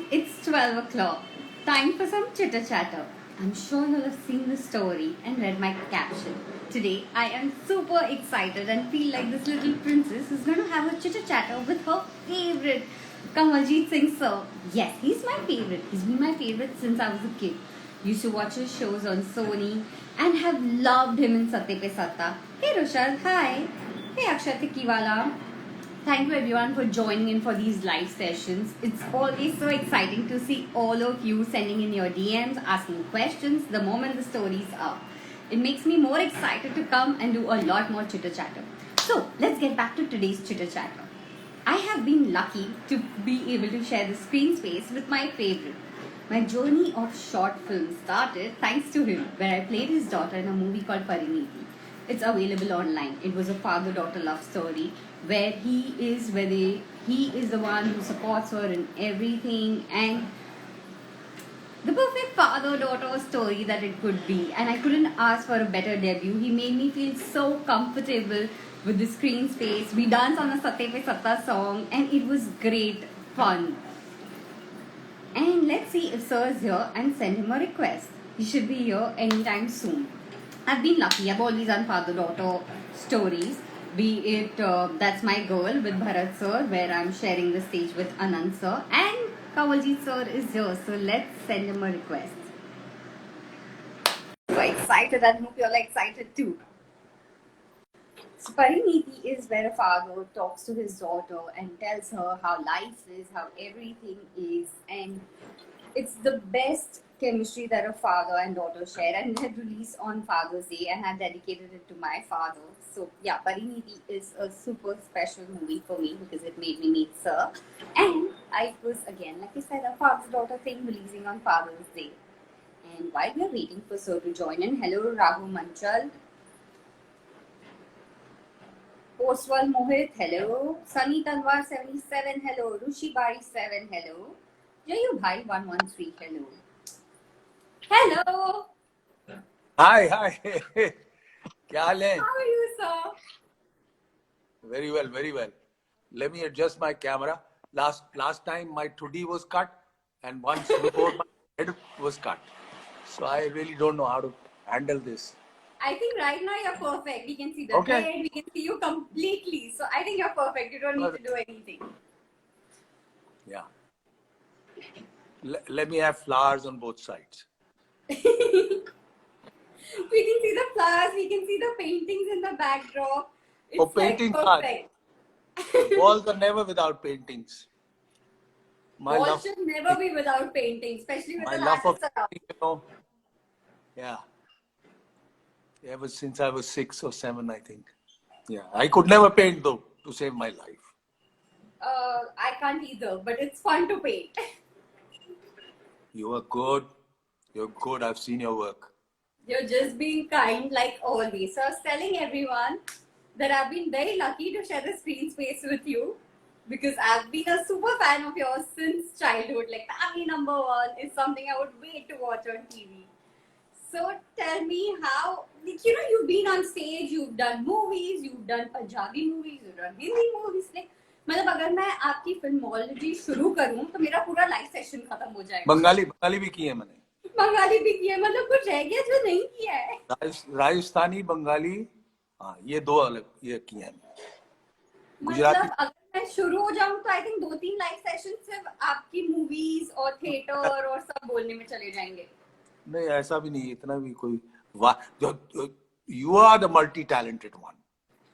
It's 12 o'clock. Time for some chitter chatter. I'm sure you'll have seen the story and read my caption. Today, I am super excited and feel like this little princess is going to have a chitter chatter with her favorite, Kamaljeet Singh sir. Yes, he's my favorite. He's been my favorite since I was a kid. Used to watch his shows on Sony and have loved him in Satte Pe Satta. Hey Rushad, hi. Hey Akshat Kiwala. Thank you everyone for joining in for these live sessions. It's always so exciting to see all of you sending in your DMs, asking questions the moment the story's up. It makes me more excited to come and do a lot more chitter chatter. So let's get back to today's chitter chatter. I have been lucky to be able to share the screen space with my favorite. My journey of short film started thanks to him, where I played his daughter in a movie called Pariniti. It's available online. It was a father-daughter love story where he is the one who supports her in everything, and the perfect father-daughter story that it could be. And I couldn't ask for a better debut. He made me feel so comfortable with the screen space. We danced on a Satte Pe Satta song and it was great fun. And let's see if Sir is here and send him a request. He should be here anytime soon. I've been lucky. I've always done father-daughter stories. Be it That's My Girl with Bharat Sir, where I'm sharing the stage with Anand Sir, and Kawaljit Sir is here. So let's send him a request. So excited, and hope you're excited too. So Pariniti is where a father talks to his daughter and tells her how life is, how everything is, and it's the best chemistry that a father and daughter share, and it had released on Father's Day and I've dedicated it to my father. So yeah, Pariniti is a super special movie for me because it made me meet Sir. And I was again, like I said, a father-daughter thing releasing on Father's Day. And while we are waiting for Sir to join in, hello Raghu Manchal. Postwal Mohit, hello. Sunny Tanwar 77, hello. Rushi Bari 7, hello. Jayu Bhai 113, hello. Hello. Hi, hi. क्या हाल है? How are you, sir? Very well, very well. Let me adjust my camera. Last time my toody was cut, and once before my head was cut. So I really don't know how to handle this. I think right now you're perfect. We can see the Okay. head, we can see you completely. So I think you're perfect. You don't need to do anything. Yeah. Let me have flowers on both sides. We can see the flowers, we can see the paintings in the backdrop. It's Oh, paintings like perfect. walls are never without paintings. Walls should never be without painting, especially with my an love of artist around. painting, yeah. Ever since I was 6 or 7, I think. Yeah, I could never paint though to save my life. I can't either, but it's fun to paint. You are good. You're good. I've seen your work. You're just being kind like always. So I was telling everyone that I've been very lucky to share the screen space with you because I've been a super fan of yours since childhood. Like Family Number One is something I would wait to watch on TV. So tell me how, like, you've been on stage, you've done movies, you've done Punjabi movies, you've done Hindi movies. Like, मतलब अगर मैं आपकी filmology शुरू करूं तो मेरा पूरा live session खत्म हो जाएगा. बंगाली भी की है मैंने. बंगाली भी की है, मतलब कुछ रह गया जो नहीं किया है. राजस्थानी, बंगाली, हाँ ये दो अलग ये किए हैं. गुजराती. मतलब अगर मैं शुरू हो जाऊं तो आई थिंक 2-3 लाइव सेशन सिर्फ आपकी मूवीज और थिएटर और सब बोलने में चले जाएंगे. नहीं ऐसा भी नहीं, इतना भी कोई जो you are the multi-talented one.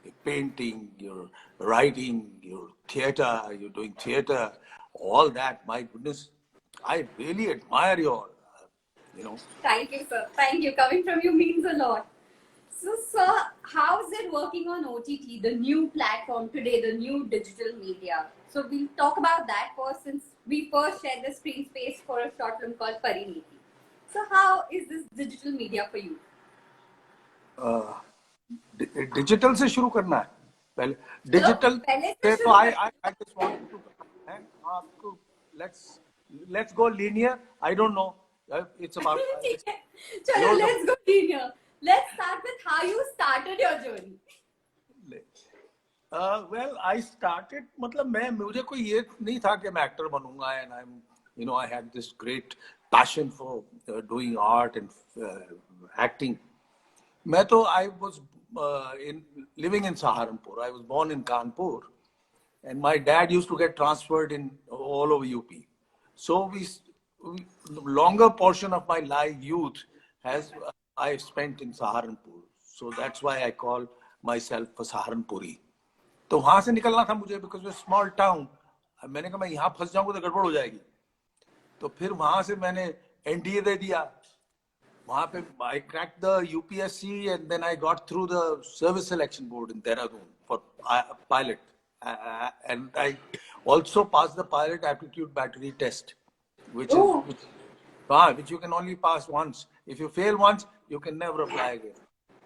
You're painting, you're writing, you're theater, you're doing theater, all that. My goodness, I really admire your, Thank you, sir. Thank you. Coming from you means a lot. So, sir, how's it working on OTT, the new platform today, the new digital media? So, we'll talk about that first since we first shared the screen space for a short film called Pariniti. So, how is this digital media for you? Digital से शुरू करना है पहले. Digital से तो I just want to आपको let's go linear. I don't know. It's about. Chalo, let's go linear. Let's start with how you started your journey. Well, I started, मतलब मुझे कोई ये नहीं था कि मैं एक्टर बनूंगा and I'm You know, I had this great passion for doing art and acting. I was living in Saharanpur. I was born in Kanpur, and my dad used to get transferred in all over UP. So the longer portion of my life, youth, has I spent in Saharanpur. So that's why I call myself a Saharanpuri. तो वहां से निकलना था मुझे, because small town. मैंने कहा मैं यहाँ फंस जाऊंगा तो गड़बड़ हो जाएगी. तो फिर वहां से मैंने एनडीए दे दिया. वहां पे I cracked the UPSC and then I got through the service selection board in Dehradun for pilot. And I also passed the pilot aptitude battery test, which which you can only pass once. If you fail once, you can never apply again.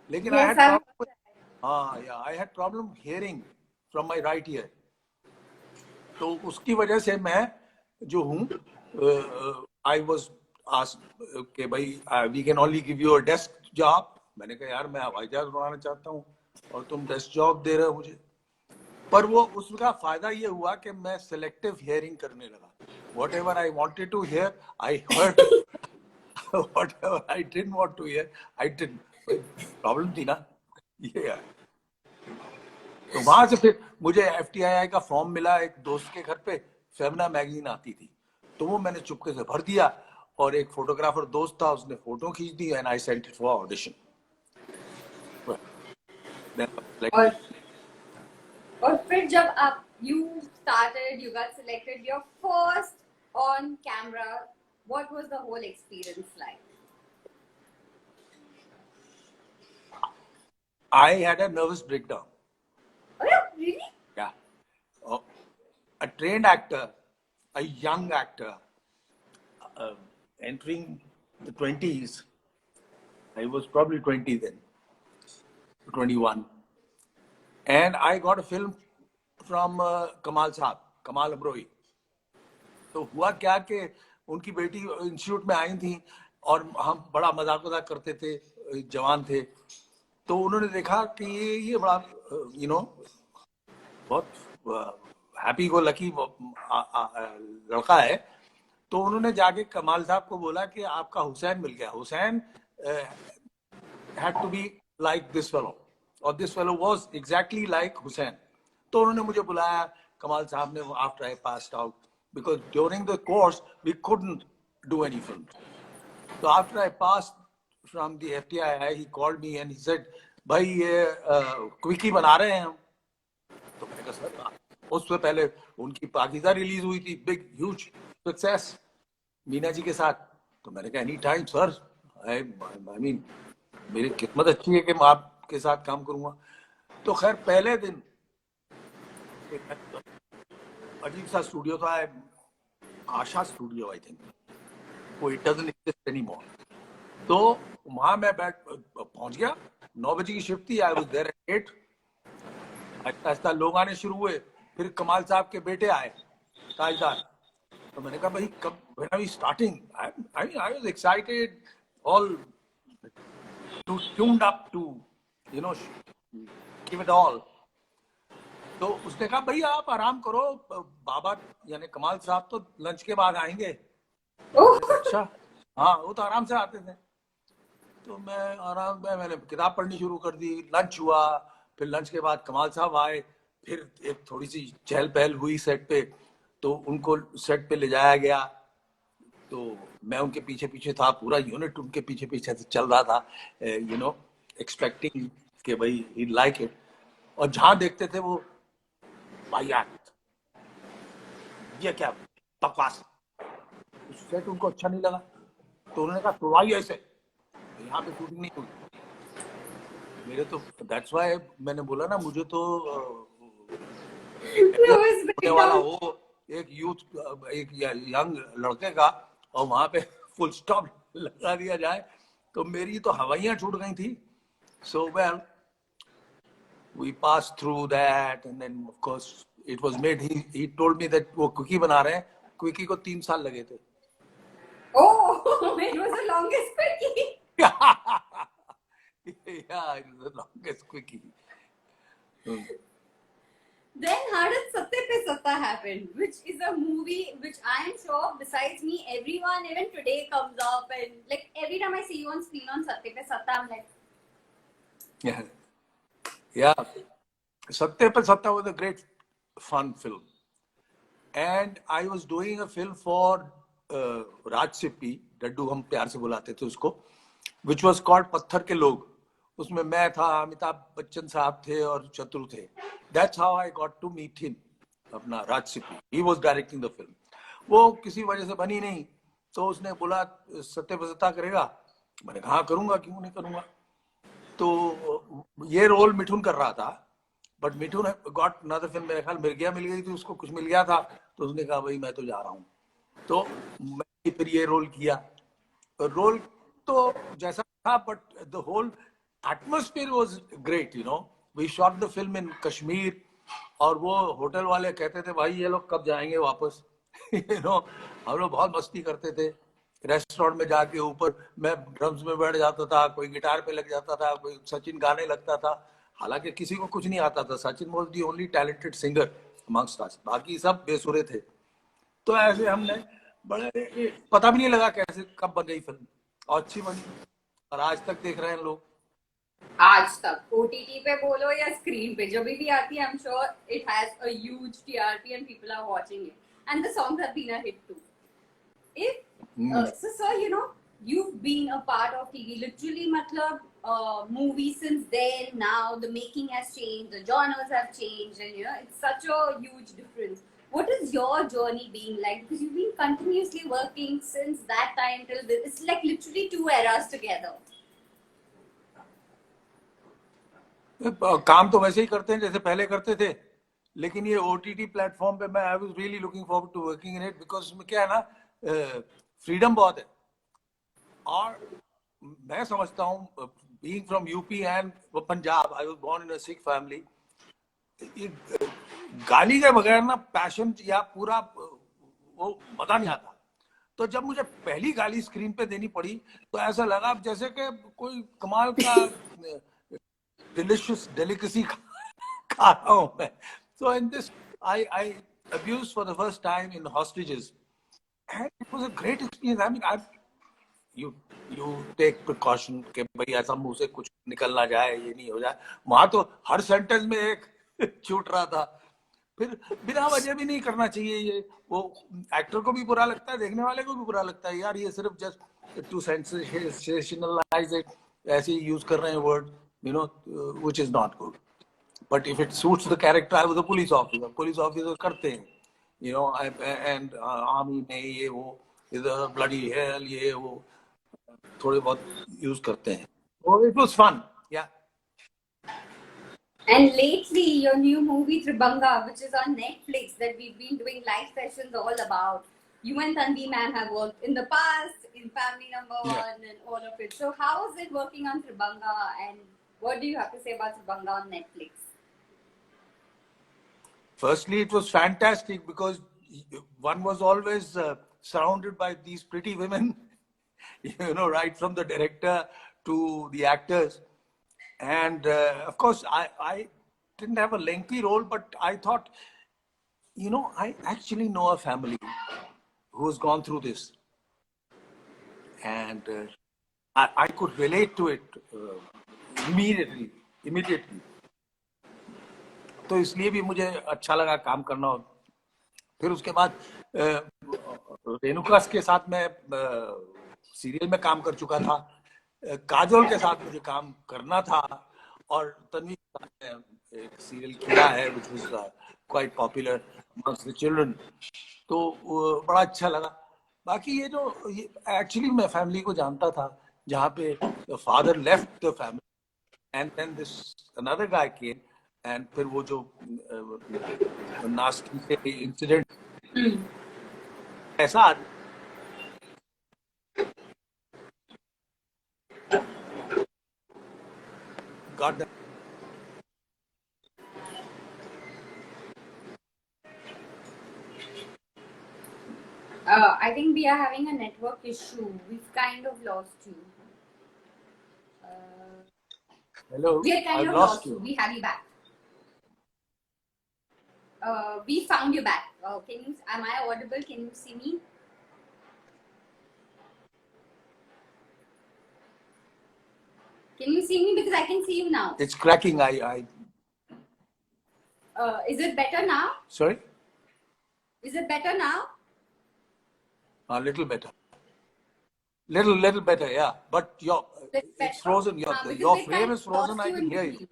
लेकिन I had problem, I had problem hearing from my right ear. तो उसकी वजह से मैं जो हूँ I was asked कि भाई we can only give you a desk job. मैंने कहा यार मैं हवाई जहाज उड़ाना चाहता हूँ और तुम डेस्क जॉब दे रहे हो मुझे. पर वो उसका फायदा ये हुआ कि मैं सेलेक्टिव हियरिंग करने लगा. Whatever I wanted to hear, I heard. Whatever I didn't want to hear, I didn't. Problem थी ना ये है. तो वहां से फिर मुझे FTII का फॉर्म मिला एक दोस्त के घर पे. फेमना मैगजीन आती थी, तो वो मैंने चुपके से भर दिया. और एक फोटोग्राफर दोस्त था, उसने फोटो खींच दी and I sent it for audition. और फिर जब आप you started, you got selected, your first on camera, what was the whole experience like? I had a nervous breakdown. Oh yeah, really? Yeah. A trained actor, a young actor, entering the 20s. I was probably 20 then, 21. And I got a film from Kamal Saab, Kamal Abroi. तो हुआ क्या कि उनकी बेटी institute में आई थी और हम बड़ा मजाक वजाक करते थे, जवान थे. तो उन्होंने देखा कि ये बड़ा बहुत हैप्पी गो लकी लड़का है. तो उन्होंने जाके कमाल साहब को बोला कि आपका हुसैन मिल गया. Hussain had to be like this fellow, or this fellow was exactly like Hussain. तो उन्होंने मुझे बुलाया कमाल साहब ने after I passed out, because during the course we couldn't do any films. So after I passed from the FTII, he called me and he said, भाई ये quickie बना रहे हैं हम. तो मैंने कहा सर, उससे पहले उनकी पाकिस्तान रिलीज हुई थी, big huge success Meena ji के साथ. तो मैंने कहा any time sir, I mean मेरी किस्मत अच्छी है कि मैं आपके साथ काम करूंगा. तो खैर पहले दिन अजीब सा स्टूडियो था, आशा स्टूडियो आई थिंक, वो इट डजंट एग्जिस्ट एनीमोर. तो वहां मैं पहुंच गया. 9 बजे की शिफ्ट थी. I was there at 8. आहिस्ता आहिस्ता लोग आने शुरू हुए. फिर कमाल साहब के बेटे आए, ताजदार. तो मैंने कहा भाई कब, when are we starting? I was excited, all tuned up to give it all. तो उसने कहा भैया आप आराम करो, बाबा यानी कमाल साहब तो लंच के बाद आएंगे. अच्छा हाँ, वो तो आराम से आते थे. तो मैंने किताब पढ़नी शुरू कर दी. लंच हुआ, फिर लंच के बाद कमाल साहब आए. फिर एक थोड़ी सी चहल पहल हुई सेट पे. तो उनको सेट पे ले जाया गया. तो मैं उनके पीछे पीछे था, पूरा यूनिट उनके पीछे पीछे से चल रहा था, एक्सपेक्टिंग कि भाई ही लाइक इट. और जहां देखते थे वो वाहियात, ये क्या बकवास. सेट उनको अच्छा नहीं लगा. तो उन्होंने कहा तोड़वाइए ऐसे, यहाँ पे शूटिंग नहीं हुई. मेरे तो दैट्स व्हाई मैंने बोला ना, मुझे तो होने वाला हो एक यूथ, एक यंग लड़के का, और वहां पे फुल स्टॉप लगा दिया जाए, तो मेरी तो हवाइयां छूट गई थी. So well we passed through that, and then of course it was made. He told me that वो क्विकी बना रहे हैं. क्विकी को 3 साल लगे थे. Oh, it was the longest quickie. Yeah, it was the longest quickie. Then how did Satya Pe Satta happen? Which is a movie which I am sure besides me, everyone even today comes up and like every time I see you on screen on Satya Pe Satta, I'm like, Yeah. Yeah. Satya Pe Satta was a great fun film. And I was doing a film for Raj Sippy, डड्डू हम प्यार से बुलाते थे उसको, which was called पत्थर के लोग. उसमें मैं था, अमिताभ बच्चन साहब थे और शत्रु थे. That's how I got to meet him, अपना राज Sippy. He was directing the film. वो किसी वजह से बनी नहीं, तो उसने बोला सत्य पे सत्ता करेगा. मैंने कहा करूंगा, क्यों नहीं करूंगा. तो ये रोल मिठुन कर रहा था, but Mithun got another film. मेरे ख्याल मिर्गिया मिल गई थी उसको, कुछ मिल गया था, तो उसने कहा भाई मैं तो जा रहा हूँ. तो मैंने फिर ये रोल किया. रोल तो जैसा था, but the whole atmosphere was great. We shot the film in Kashmir. और वो होटल वाले कहते थे भाई ये लोग कब जाएंगे वापस. हम लोग बहुत मस्ती करते थे. रेस्टोरेंट में जाके ऊपर मैं ड्रम्स में बैठ जाता था, कोई गिटार पे लग जाता था, कोई सचिन गाने लगता था. हालांकि किसी को कुछ नहीं आता था. Sachin was the only talented singer amongst अस, बाकी सब बेसुरे थे. तो ऐसे हमने बड़े, पता भी नहीं लगा कैसे कब बन गई फिल्म, और अच्छी बनी, और आज तक देख रहे हैं लोग. आज तक OTT पे बोलो या स्क्रीन पे जो भी आती है, I'm sure it has a huge TRP and people are watching it. And the songs have been a hit too. If so, sir, you've been a part of TV literally, matlab, movies since then. Now the making has changed, the genres have changed, and it's such a huge difference. What is your journey being like? Because you've been continuously working since that time till this. It's like literally two eras together. काम तो वैसे ही करते हैं जैसे पहले करते थे, लेकिन ये OTT प्लेटफॉर्म पे मैं I was really looking forward to working in it, because इसमें क्या है ना, फ्रीडम बहुत है. और मैं समझता हूँ, being from UP and Punjab, I was born in a Sikh family. गाली के बगैर ना पैशन या पूरा वो मजा नहीं आता. तो जब मुझे पहली गाली स्क्रीन पे देनी पड़ी, तो ऐसा लगा जैसे कि कोई कमाल का डिलिशियस डेलिकेसी खा रहा हूं मैं. So in this, I abused for the first time in hostages, and it was a great experience. I mean, you take precaution कि भाई ऐसा मुंह से कुछ निकल ना जाए, ये नहीं हो जाए. वहां तो हर सेंटेंस में एक छूट रहा था. फिर बिना वजह भी नहीं करना चाहिए ये. वो एक्टर को भी बुरा लगता है, देखने वाले को भी बुरा लगता है, यार ये सिर्फ जस्ट टू सेंसेशनलाइज इट, ऐसे ही यूज कर रहे हैं word, which is not good. But if it suits the character, I was a police officer करते हैं, एंड आर्मी में ये वो इधर ब्लडी हेल ये वो थोड़े बहुत यूज करते हैं. So it was fun, yeah. And lately, your new movie Tribanga, which is on Netflix, that we've been doing live sessions all about. You and Tanvi ma'am have worked in the past in Family Number One and all of it. So how is it working on Tribanga, and what do you have to say about Tribanga on Netflix? Firstly, it was fantastic because one was always surrounded by these pretty women, right from the director to the actors. And of course, I didn't have a lengthy role, but I thought, I actually know a family who has gone through this. And I could relate to it immediately. तो इसलिए भी मुझे अच्छा लगा काम करना. फिर उसके बाद रेणुका के साथ मैं सीरियल में काम कर चुका था. काजोल के साथ मुझे काम करना था, और तन्वी के साथ एक सीरियल किया है which was quite popular amongst the children. तो बड़ा अच्छा लगा. बाकी ये जो एक्चुअली मैं फैमिली को जानता था, जहाँ पे father left the family and then this another guy came, and फिर वो जो नास्टी से इंसिडेंट ऐसा got that. I think we are having a network issue. We've kind of lost you. Hello, We are kind I've of lost lost you. We have you back. We found you back. Am I audible? Can you see me? Can you see me? Because I can see you now. It's cracking. Is it better now? Sorry? Is it better now? A little better. Little better, yeah. But it's frozen. Your frame is frozen. I can hear you.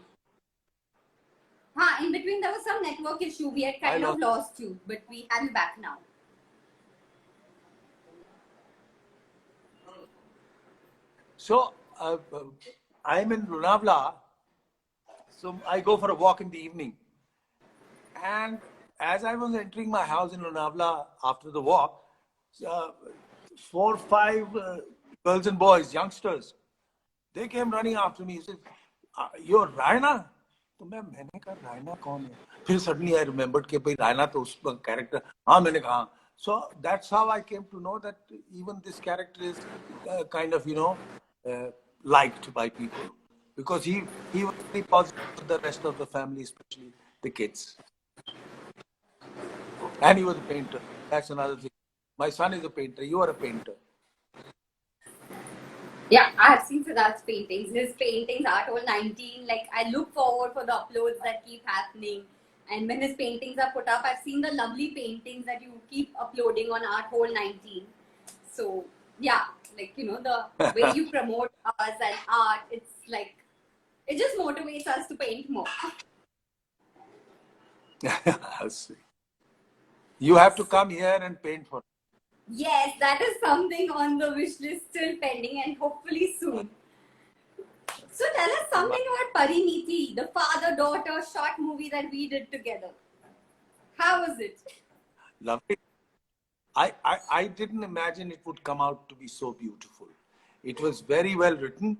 In between there was some network issue. We had kind of lost you, but we have you back now. So I'm in Lonavala. So I go for a walk in the evening. And as I was entering my house in Lonavala after the walk, 4 or 5 girls and boys, youngsters, they came running after me. Said, "You're Raina?" तो मैंने कहा रायना कौन है? फिर suddenly I remembered कि भाई रायना तो उस character. हाँ मैंने कहा. So that's how I came to know that even this character is kind of liked by people because he was very positive to the rest of the family, especially the kids. And he was a painter. That's another thing. My son is a painter. You are a painter. Yeah, I have seen Siddharth's paintings. His paintings, Art Hole 19. Like, I look forward for the uploads that keep happening. And when his paintings are put up, I've seen the lovely paintings that you keep uploading on Art Hole 19. So, yeah, like, the way you promote us and art, it's like, it just motivates us to paint more. You have to come here and paint for us. Yes, that is something on the wish list still pending and hopefully soon. So tell us something about Pariniti, the father-daughter short movie that we did together. How was it? Lovely. I didn't imagine it would come out to be so beautiful. It was very well written.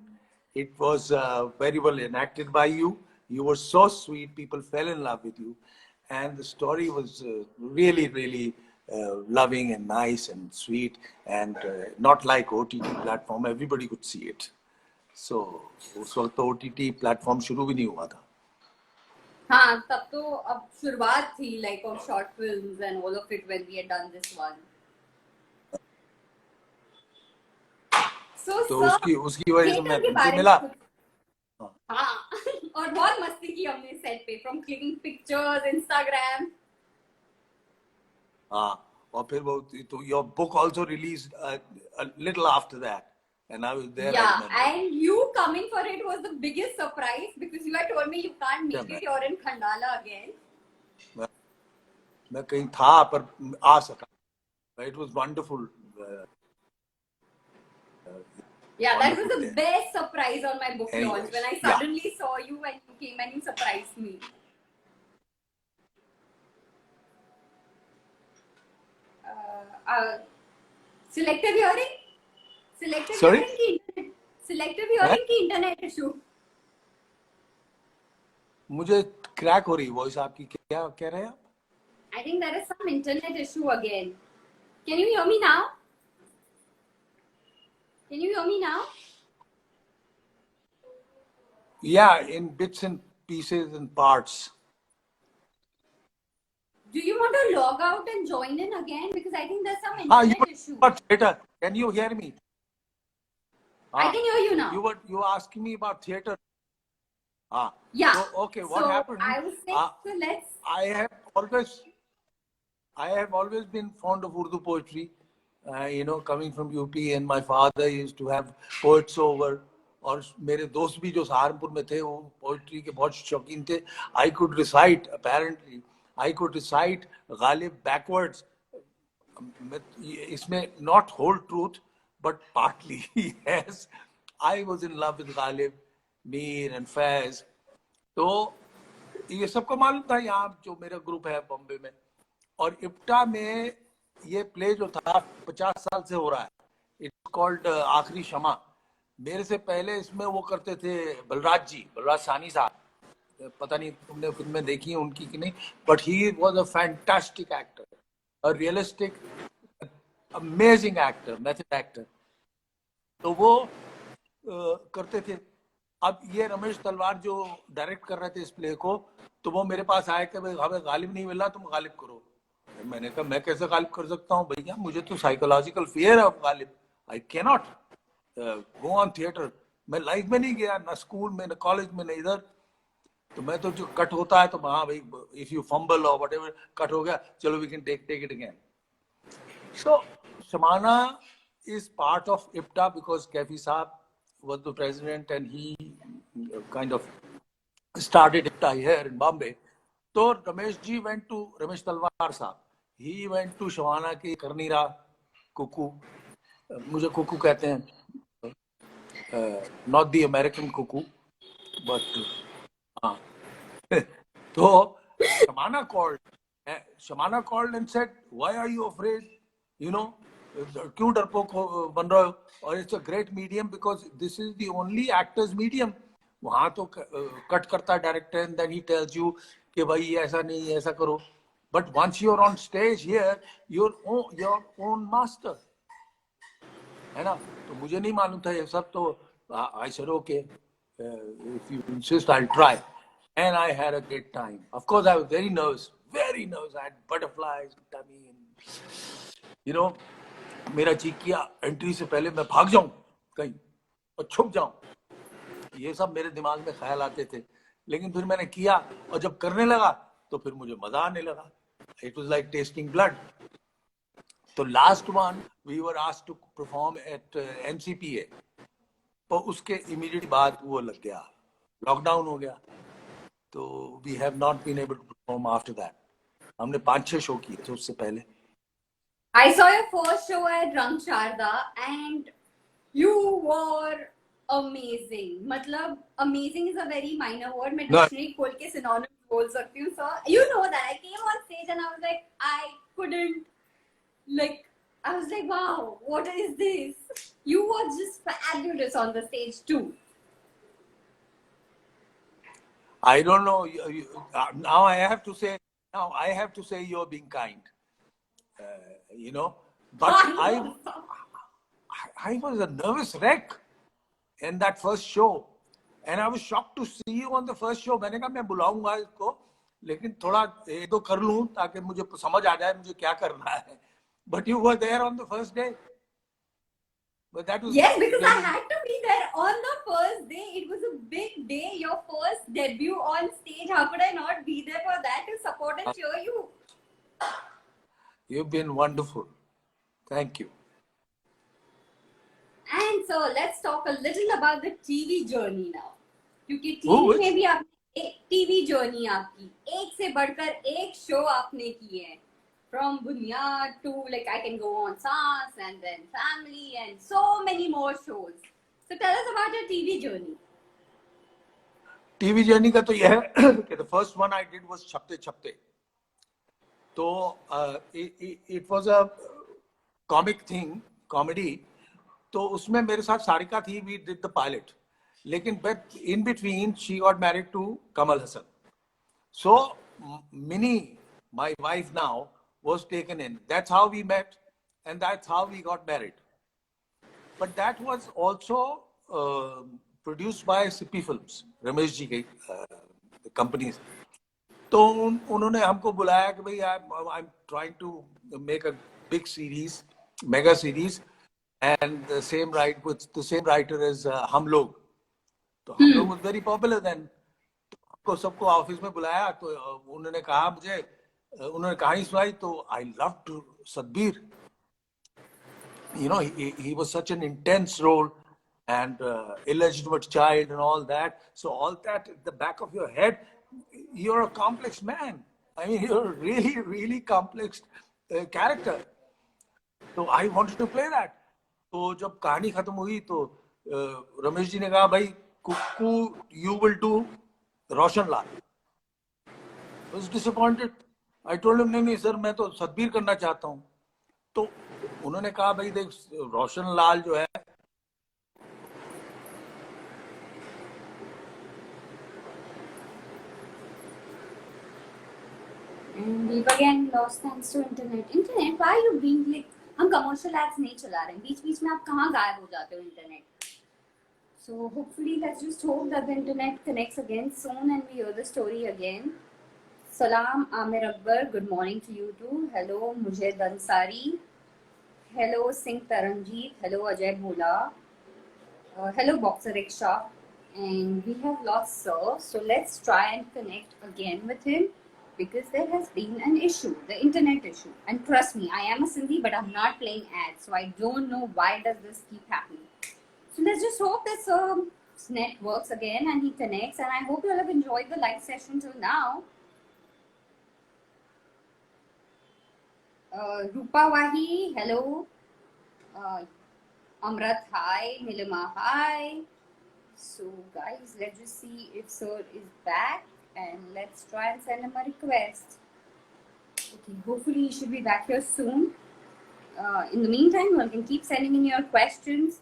It was very well enacted by you. You were so sweet. People fell in love with you. And the story was really, really loving and nice and sweet and not like OTT platform. Everybody could see it. So उस वक्त तो OTT platform शुरू भी नहीं हुआ था. हाँ, तब तो अब शुरुआत थी like of short films and all of it when we had done this one. So तो उसकी वजह से मैं तुमसे मिला. हाँ, और बहुत मस्ती की हमने सेट पे from clicking pictures, Instagram. हाँ, और फिर वो तो your book also released a little after that. And I was there. Yeah, and you coming for it was the biggest surprise because you had told me you can't make it. You're in Khandala again. मैं कहीं था पर आ सका. It was wonderful. Yeah, that was the best surprise on my book launch when I suddenly saw you and you came and you surprised me. Selective hearing? Selective hearing की internet issue. मुझे crack हो रही voice आपकी. क्या कह रहे हैं आप? I think there is some internet issue again. Can you hear me now? Can you hear me now? Yeah, in bits and pieces and parts. Do you want to log out and join in again? Because I think there's some internet issue. Theater. Can you hear me? I can hear you now. You were asking me about theater. Yeah. So, okay, what happened? I was saying, so let's. I have always been fond of Urdu poetry. Coming from UP, and my father used to have poets over. और मेरे दोस्त भी जो सहारनपुर में थे वो poetry के बहुत शौकीन थे. I could recite, apparently, I could recite Ghalib backwards. इसमें not whole truth, but partly, yes. I was in love with Ghalib, Mir and Faiz. तो ये सबको मालूम था यहाँ जो मेरा ग्रुप है बॉम्बे में. और इप्टा में ये प्ले जो था 50 साल से हो रहा है. इट्स कॉल्ड आखिरी शमा. मेरे से पहले इसमें वो करते थे बलराज सानी साहब. पता नहीं तुमने फिल्में देखी हैं उनकी कि नहीं, but he was a fantastic actor, a realistic amazing actor, method actor. तो वो करते थे. अब ये रमेश तलवार जो डायरेक्ट कर रहे थे इस प्ले को, तो वो मेरे पास आए कि भाई हमें गालिब नहीं मिल रहा, तुम गालिब करो। मैंने कहा मैं कैसे गालिब कर सकता हूँ भैया, मुझे तो साइकोलॉजिकल फियर है of Ghalib, I cannot go on theatre. मैं लाइफ में नहीं गया, ना स्कूल में, ना कॉलेज में, ना इधर। तो मैं तो जो कट होता है तो हाँ भाई, इफ यू फंबल और व्हाटएवर कट हो गया, चलो we can take it again. So Shamana is part of IPTA because Kafi Saab was the president and he kind of started IPTA here in Bombay. So Ramesh ji went to Ramesh Talwar Saab. He went to Shamana की करनीरा कुकू, मुझे कुकू कहते हैं, not the American cuckoo, but हाँ. So Shamana called and said, why are you afraid? You know, क्यों डरपोक बन रहे हो? और it's a great medium because this is the only actors medium. वहाँ तो कट करता है director and then he tells you कि भाई ऐसा नहीं, ऐसा करो. But once you're on stage here, you're your own master. है ना? तो मुझे नहीं मालूम था ये सब, तो I said okay, if you insist I'll try. And I had a great time. Of course, I was very nervous. I had butterflies, tummy, and मेरा जी किया एंट्री से पहले मैं भाग जाऊं कहीं और छुप जाऊं, ये सब मेरे दिमाग में ख्याल आते थे। लेकिन फिर मैंने किया और जब करने लगा तो फिर मुझे मजा आने लगा। It was like testing blood. तो last one we were asked to perform at MCPA, तो उसके इमीडिएट बाद वो लग गया, लॉकडाउन हो गया, तो we have not been able to perform after that. हमने 5-6 शो किए थे उससे पहले। I saw your first show at Rang Sharda and you were amazing. मतलब amazing is a very minor word. मैं dictionary खोल के synonyms बोल सकती हूँ. So you know that I came on stage and I was like, I was like, wow, what is this? You were just fabulous on the stage too. I don't know. Now I have to say you're being kind. But I was a nervous wreck in that first show, and I was shocked to see you on the first show. मैंने कहा मैं बुलाऊंगा इसको, लेकिन थोड़ा ये तो कर लूं ताकि मुझे समझ आ जाए मुझे क्या करना है. But you were there on the first day. But that was yes, because I had to be there on the first day. It was a big day, your first debut on stage. How could I not be there for that to support and cheer you? You've been wonderful. Thank you. And so let's talk a little about the TV journey now. क्योंकि TV में भी आपने TV journey आपकी एक से बढ़कर एक show आपने किए हैं. From Bunyad to like I can go on Saas and then Family and so many more shows. So tell us about your TV journey. TV journey का तो यह है कि the first one I did was Chapte Chapte. तो it was a comic thing, comedy. तो उसमें मेरे साथ सारिका थी, we did the pilot. लेकिन but in between she got married to Kamal Hassan. So Minnie, my wife now, was taken in. That's how we met, and that's how we got married. But that was also produced by Sippy Films, Ramesh ji की companies. तो उन्होंने हमको बुलाया कि भाई I'm trying to make a big series, mega series, and the same writer as हम लोग. तो हम लोग was very popular then. तो सबको ऑफिस में बुलाया, तो उन्होंने कहा मुझे, उन्होंने कहानी सुनाई, तो I loved Sadbir. He was such an intense role, and illegitimate child and all that. So all that at the back of your head, you're a complex man. I mean, you're a really, really complex character. So I wanted to play that. तो जब कहानी खत्म हुई तो रमेश जी ने कहा भाई कुक्कू you will do Roshan Lal. I was disappointed. I told him नहीं सर मैं तो सतबीर करना चाहता हूँ. तो उन्होंने कहा भाई देख रोशन लाल जो है We've again lost thanks to internet. Internet, why are you being like? हम commercial ads नहीं चला रहे हैं. बीच-बीच में आप कहाँ गायब हो जाते हो internet? So hopefully let's just hope that the internet connects again soon and we hear the story again. Salam Amir Akbar, good morning to you too. Hello Mujhed Ansari. Hello Singh Taranjeet. Hello Ajay Bhola. Hello Boxer Rickshaw. And we have lost Sir, so let's try and connect again with him because there has been an issue, the internet issue. And trust me, I am a Sindhi, but I'm not playing ads, so I don't know why does this keep happening. So let's just hope this net works again and he connects. And I hope you all have enjoyed the live session till now. Rupa Wahi, hello. Amrat, hi. Nilima, hi. So, guys, let's just see if Sir is back and let's try and send him a request. Okay, hopefully he should be back here soon. In the meantime, you all can keep sending in your questions.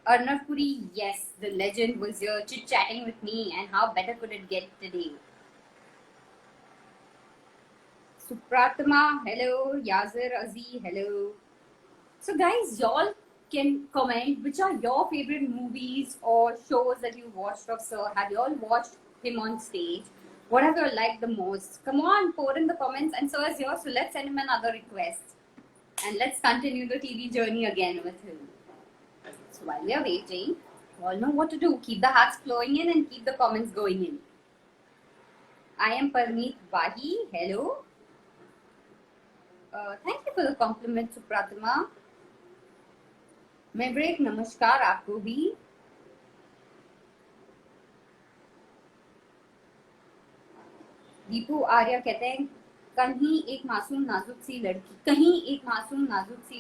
Arnav Puri, yes, the legend was here chit-chatting with me, and how better could it get today? Supratama, hello. Yazir Azi, hello. So guys, y'all can comment which are your favorite movies or shows that you watched of Sir. Have y'all watched him on stage? What have you liked the most? Come on, pour in the comments. And Sir is here, so let's send him another request. And let's continue the TV journey again with him. So while we are waiting, you all know what to do. Keep the hearts flowing in and keep the comments going in. I am Parmeet Wahi. Hello. Thank you for the compliment, Supratima. Maverick, नमस्कार आपको भी. दीपू आर्या कहते हैं कहीं एक मासूम नाजुक सी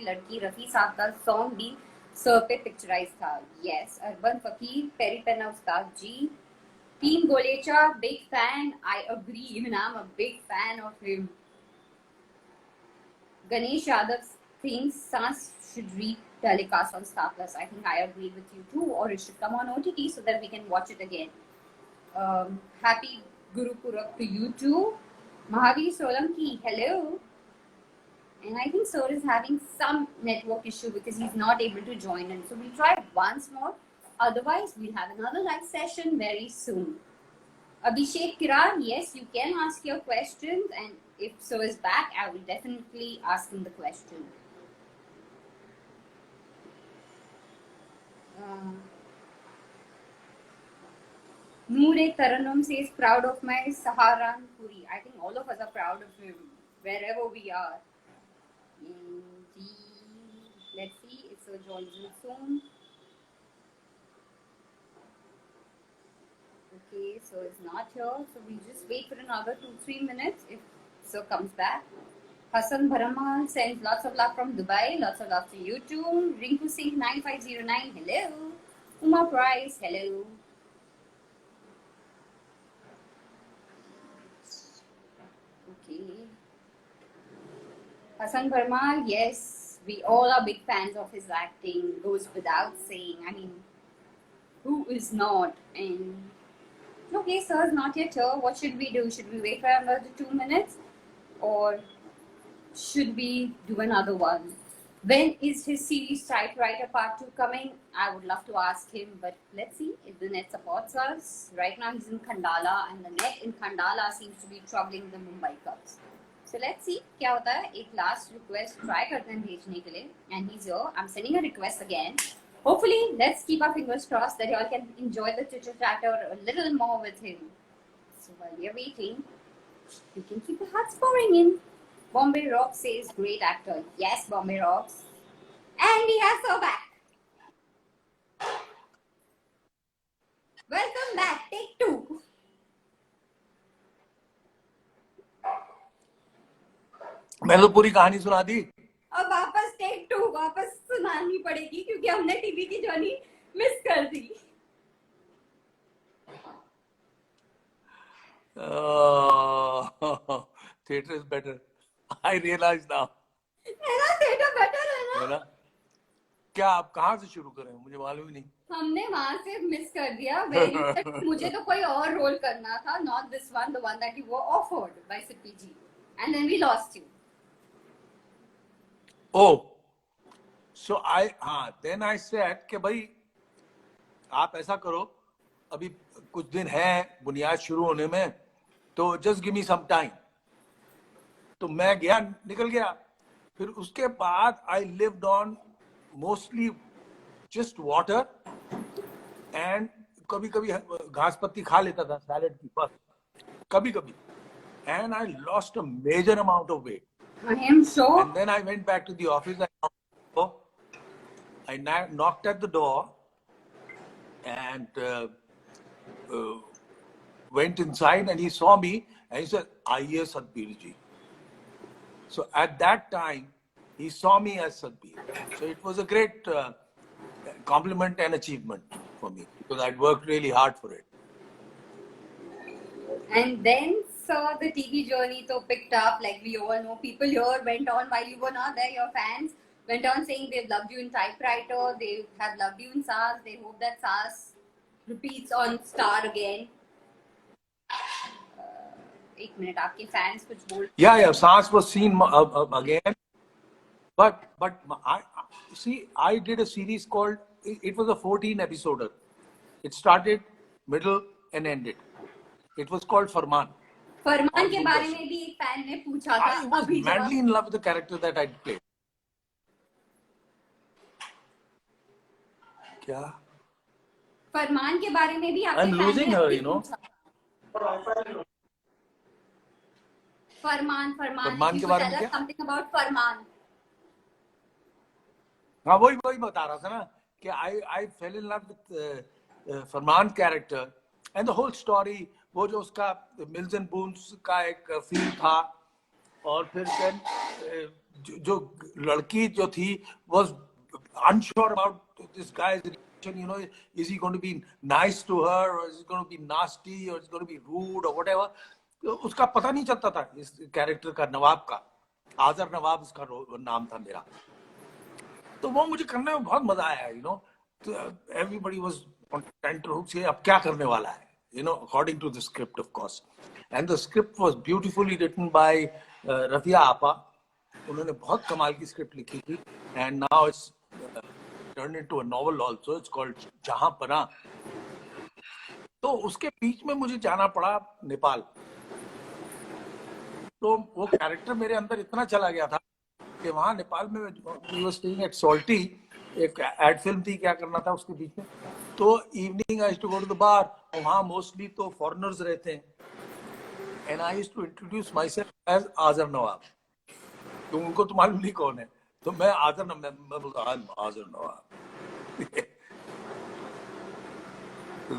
लड़की रफी साहब का सॉन्ग भी सर पे पिक्चराइज था. यस. अर्बन फकीर, पेरी पेना उस्ताद जी. Team Golecha, big fan. I agree, even I am a big fan of him. Ganesh Yadav thinks Sans should re-telecast on Star Plus. I think I agree with you too, or it should come on OTT so that we can watch it again. Happy Guru Purab to you too. Mahavir Solanki, hello. And I think Sir is having some network issue because he's not able to join in. So we'll try once more. Otherwise, we'll have another live session very soon. Abhishek Kiran, yes, you can ask your questions, and if Sir is back, I will definitely ask him the question. Noor Taranum says, proud of my Saharanpuri. I think all of us are proud of him, wherever we are. Let's see if Sir joins in soon. Okay, so it's not here. So we'll just wait for another 2-3 minutes if Sir comes back. Hassan Bharamal sends lots of love from Dubai. Lots of love to you too. Rinku Singh 9509, hello. Uma Price, hello. Okay. Hassan Bharamal, yes, we all are big fans of his acting. Goes without saying. I mean, who is not? And okay, Sir is not yet here. What should we do? Should we wait for another 2 minutes? Or should we do another one? When is his series Typewriter Part 2 coming? I would love to ask him, but let's see if the net supports us. Right now he's in Khandala, and the net in Khandala seems to be troubling the Mumbai Cubs. So let's see क्या होता है. एक last request try करते हैं भेजने के लिए, and he's here. I'm sending a request again. Hopefully, let's keep our fingers crossed that you all can enjoy the chitter chatter a little more with him. So while we are waiting, you can keep the hearts pouring in. Bombay Rocks says, great actor. Yes, Bombay Rocks. And we have Sir back. Welcome back. Take 2. मैंने तो पूरी कहानी सुना दी. अब वापस take 2 वापस सुनानी पड़ेगी क्योंकि हमने टीवी की जर्नी मिस कर दी. Theater is better. I realize now. है ना, थिएटर बेटर है ना. क्या आप कहाँ से शुरू करें, मुझे मालूम ही नहीं. हमने वहां से मिस कर दिया. मुझे तो कोई और रोल करना था, not this one, the one that you were offered by CPG, and then we lost you. Oh, so then I said कि भाई आप ऐसा करो, अभी कुछ दिन है बुनियाद शुरू होने में, तो just give me some time. तो मैं गया, निकल गया. फिर उसके बाद I lived on mostly just water and कभी कभी घास पत्ती खा लेता था सैलेड की, बस कभी कभी. And I lost a major amount of weight. I am sure. And then I went back to the office. I knocked at the door and went inside, and he saw me and he said, "Aiye Sadhbir ji." So at that time, he saw me as Sadhbir. So it was a great compliment and achievement for me because I'd worked really hard for it. And then, sir, the TV journey so picked up. Like we all know, people here went on while you were not there. Your fans went on saying they've loved you in Typewriter, they have loved you in SARS. They hope that SARS repeats on Star again. एक minute, आपके fans कुछ बोल. Yeah, SARS was seen again. But I see, I did a series called, it was a 14 episoder. It started, middle and ended. It was called Farman. फरमान के बारे में भी एक fan ने पूछा था. I was madly in love with the character that I played. क्या? फरमान के बारे में भी आपके I'm losing her, you know. फरमान के बारे में क्या? Something about फरमान. हाँ, वही बता रहा था ना कि I fell in love with Farman character and the whole story. वो जो उसका मिल्स एंड बून्स का एक फील था, और फिर जो लड़की जो थी was unsure about this guy's reaction, you know, is he going to be nice to her or is he going to be nasty or is he going to be rude or whatever. तो उसका पता नहीं चलता था इस character का, नवाब का. आजर नवाब उसका नाम था मेरा. तो वो मुझे करने में बहुत मजा आया, you know. Everybody was on tenterhooks से अब क्या करने वाला है, you know, according to the script, of course. And the script was beautifully written by Rafia Appa. उन्होंने बहुत कमाल की स्क्रिप्ट लिखी थी. And now it's turned into a novel also. It's called जहां पना. तो उसके बीच में मुझे जाना पड़ा नेपाल. तो वो कैरेक्टर मेरे अंदर इतना चला गया था कि वहाँ नेपाल में we were staying at Salty, एक एड फिल्म थी, क्या करना था उसके बीच में. तो evening I used to go to the bar. वहाँ मोस्टली तो फॉरेनर्स रहते हैं. And I used to introduce myself as Azhar Nawab. तो उनको तो मालूम नहीं कौन है, तो मैं आजर नवाब, मैं बोलता आजर नवाब.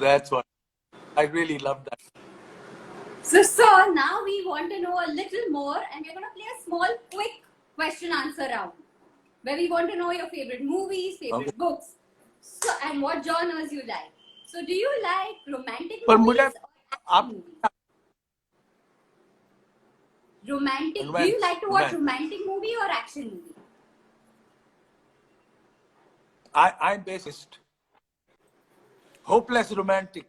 That's what I really love that. So, sir, now we want to know a little more, and we're going to play a small, quick question answer round where we want to know your favorite movies, favorite books, so, and what genres you like. So, do you like romantic movies or action movies? Romantic. Do you like to watch romantic movie or action movie? I'm based. Hopeless romantic.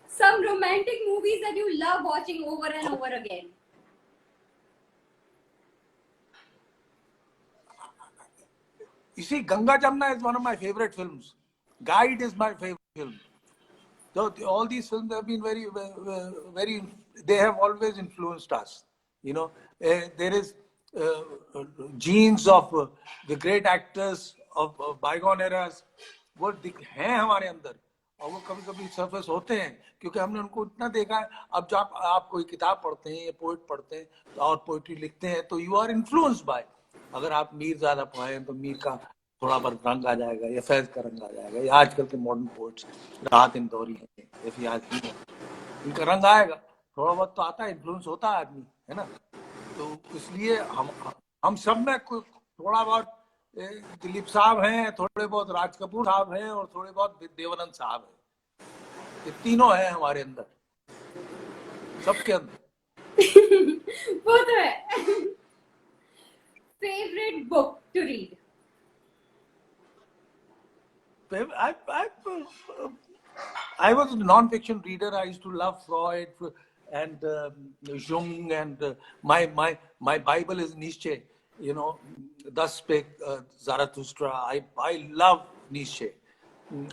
Some romantic movies that you love watching over and over again. You see, Ganga Jamna is one of my favorite films. Guide is my favorite film. So all these films have been very, very. They have always influenced us. You know, there is genes of the great actors of bygone eras. वो हैं हमारे अंदर, और वो कभी कभी surface होते हैं क्योंकि हमने उनको इतना देखा है. अब जब आप कोई किताब पढ़ते हैं या पोइट पढ़ते हैं और पोइट्री लिखते हैं तो यू आर इन्फ्लुएंस्ड बाय. अगर आप मीर ज्यादा पढ़ें तो मीर का थोड़ा बहुत रंग आ जाएगा, या फैज का रंग आ जाएगा, या आजकल के मॉडर्न पोइट्स राहत इंदौरी है, इनका रंग आएगा. थोड़ा बहुत तो आता है, इन्फ्लुएंस होता है आदमी, है ना. तो इसलिए हम सब में थोड़ा बहुत दिलीप साहब हैं, थोड़े बहुत राज कपूर साहब हैं, और थोड़े बहुत देवानंद साहब हैं. ये तीनों हैं हमारे अंदर, सबके अंदर. वो तो है. Favorite book to read? I was a non-fiction reader. I used to love Freud and Jung, and my Bible is Nietzsche. You know, Thus Spake Zarathustra. I love Nietzsche.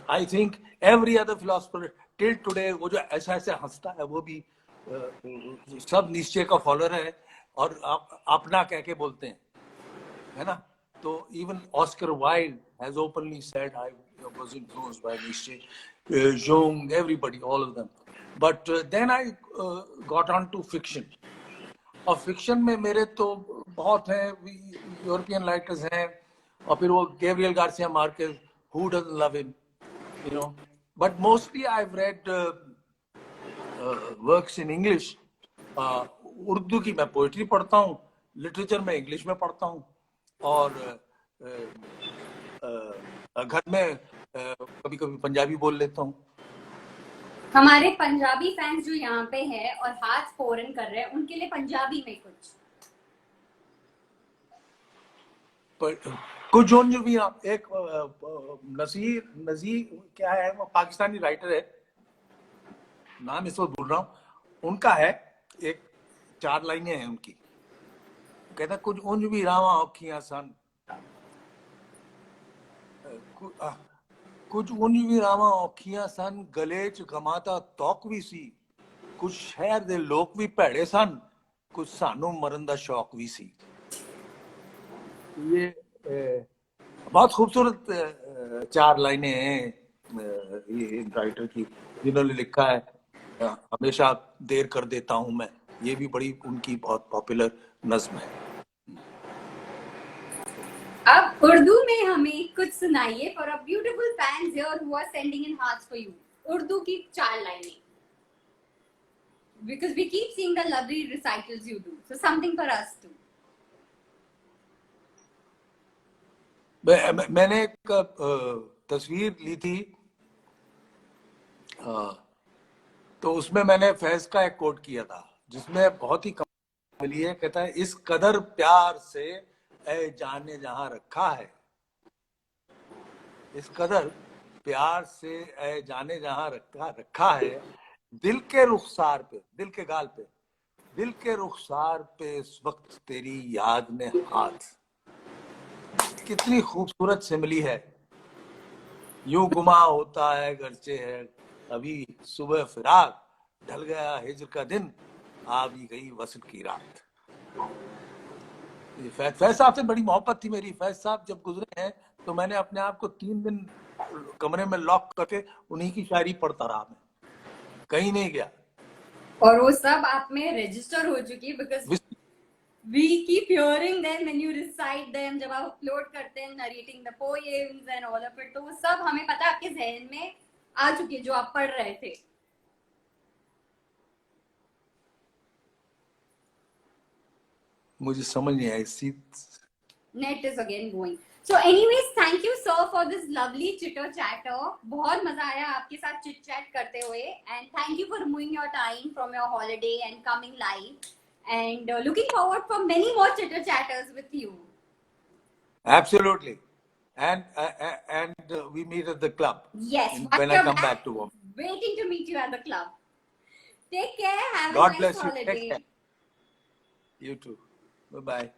I think every other philosopher till today वो जो ऐसा ऐसे हंसता है वो भी सब निश्चय का फॉलोअर है और आप अपना कह के बोलते हैं, है ना? तो even Oscar Wilde has openly said I was influenced by निश्चय, Jung, everybody, all of them. But then I got on to fiction. और फिक्शन में मेरे तो बहुत हैं, यूरोपियन राइटर्स हैं, और फिर वो Gabriel Garcia Marquez, who doesn't love him, you know. But mostly I have read works in English. Urdu की मैं पोइट्री पढ़ता हूँ, लिटरेचर में इंग्लिश में पढ़ता हूँ, और घर में कभी कभी पंजाबी बोल लेता हूँ. हमारे पंजाबी फैंस जो यहाँ पे हैं और हाथ फौरन कर रहे हैं, उनके लिए पंजाबी में कुछ कुछ जो भी एक नजीर क्या है, वो पाकिस्तानी राइटर है, नाम इस वक्त भूल रहा हूँ, उनका है, एक 4 लाइनें हैं उनकी. कहता कुछ उंज भी रावा औखियां सन, कुछ उंज भी रावा औखियां सन, गले च गमाता तौक भी सी, कुछ शहर दे लोक भी भैड़े सन, कुछ सानू मरन दा शौक भी सी. ये बहुत खूबसूरत 4 लाइनें हैं ये राइटर की, जिन्होंने लिखा है हमेशा देर कर देता हूं मैं. ये भी बड़ी उनकी बहुत पॉपुलर नज्म है. अब उर्दू में हमें कुछ सुनाइए for a beautiful fans here who are sending in hearts for you. Urdu की 4 लाइनें, because we keep seeing the lovely recitals you do, so something for us too. मैंने एक तस्वीर ली थी, तो उसमें मैंने फैज का एक कोट किया था, जिसमें बहुत ही मिली है. कहता है, इस कदर प्यार से ए जाने जहां रखा है, इस कदर प्यार से ए जाने जहां रखा है, दिल के रुखसार पे, दिल के गाल पे, दिल के रुखसार पे इस वक्त तेरी याद ने हाथ. कितनी खूबसूरत सिमली है. यूं गुमा होता है गरचे है अभी सुबह फिराक, ढल गया हिज्र का दिन, आ भी गई वसल की रात. फैज साहब से बड़ी मोहब्बत थी मेरी. फैज साहब जब गुजरे हैं तो मैंने अपने आप को 3 दिन कमरे में लॉक करके उन्हीं की शायरी पढ़ता रहा. मैं कहीं नहीं गया, और वो सब आप में रजिस्टर हो चुकी है, because we keep hearing them when you recite them. जब आप अपलोड करते हैं narrating the poems and all of it, तो वो सब हमें पता है आपके जहन में आ चुकी है जो आप पढ़ रहे थे. मुझे समझ नहीं आई. Net is again going. So anyways, thank you sir for this lovely chitter chatter. बहुत मजा आया आपके साथ chit chat करते हुए, and thank you for removing your time from your holiday and coming live, and looking forward for many more chitter chatters with you. Absolutely. And we meet at the club. Yes, when I come back to work. Waiting to meet you at the club. Take care. Have God a nice bless you. holiday. Take care. You too. Bye-bye.